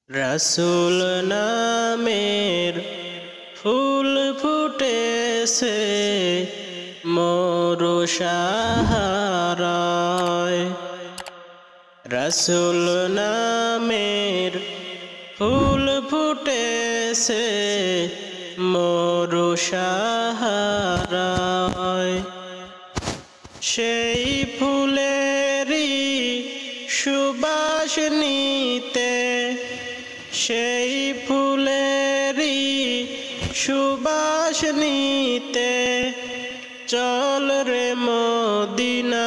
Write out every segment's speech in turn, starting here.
রাসূল নামের ফুল ফুটেছে মোর সাহারায়। রাসূল নামের ফুল ফুটেছে মোর সাহারায়। সেই ফুলেরই সুবাস নিতে, সেই ফুলেরই সুবাস নিতে চল রে মদিনায়।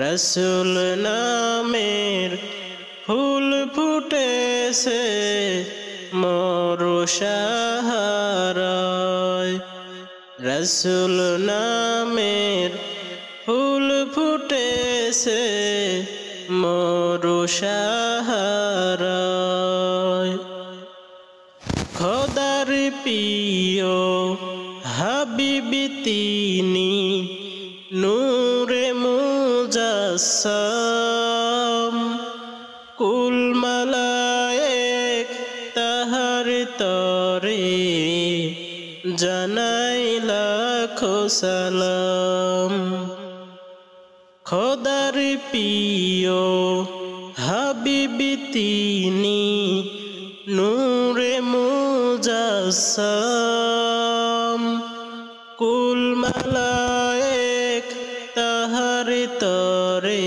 রাসূল নামের ফুল ফুটেছে মোর সাহারায়। রাসূল নামের ফুল ফুটেছে মোর সাহারায়। খোদার প্রিয় হাবিবি তিনি, নূরে মুজাসসাম। কুল মালায়েক তাহার তরে জানাই লাখো সালাম। খোদার প্রিয় হাবিবি তিনি, নূরে মুজাসসাম। কুল মালায়েক তাহার তরে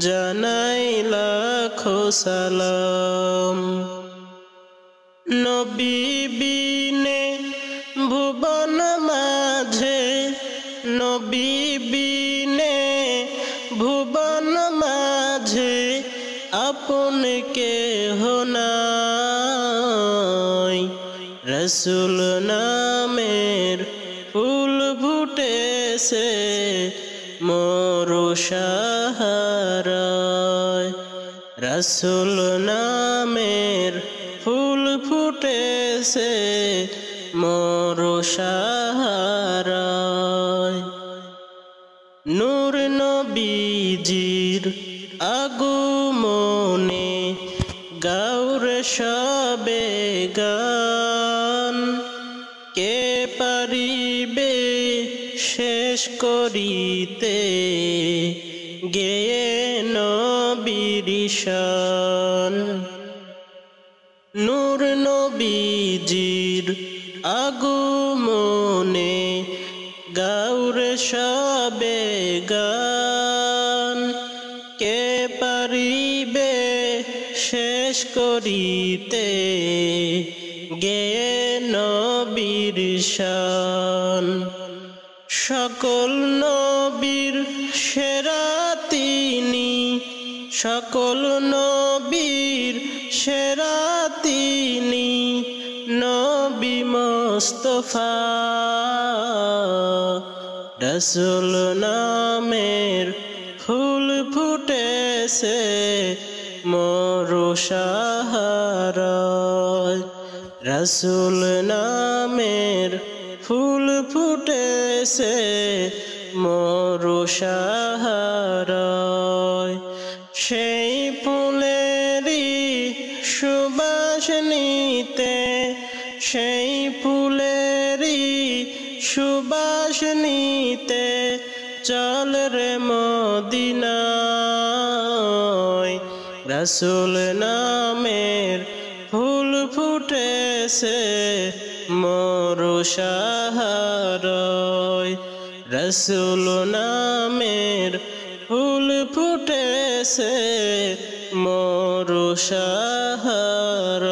জানাই লাখো সালাম। নবী বিনে ভুবন মাঝে, নবী বিনে ভুবন মাঝে আপন কেহ নাই। রাসূল নামের ফুল ফুটেছে মোর সাহারায়। রাসূল নামের ফুল ফুটেছে মোর সাহারায়। নূর নবীজির আগমনে গাউরে সবে গান। কে পারিবে শেষ করিতে গেয়ে নবীর শান। নূর নবীজির আগমনে গাউরে সবে গান। কে পারিবে শেষ করিতে গেয়ে নবীর শান। সকল নবীর সেরা তিনি, সকল নবীর সেরা তিনি, নবী মুস্তাফা। রাসূল নামের ফুল ফুটেছে মোর সাহারায়। রাসূল নামের ফুল ফুটেছে মোর সাহারায়। সেই ফুলেরই সুবাস নিতে, সেই ফুলেরই সুবাস নিতে চল রে মদিনায়। রাসূল নামের ফুল ফুটেছে মোর সাহারায়। রাসূল নামের ফুল ফুটেছে মোর সাহারায়।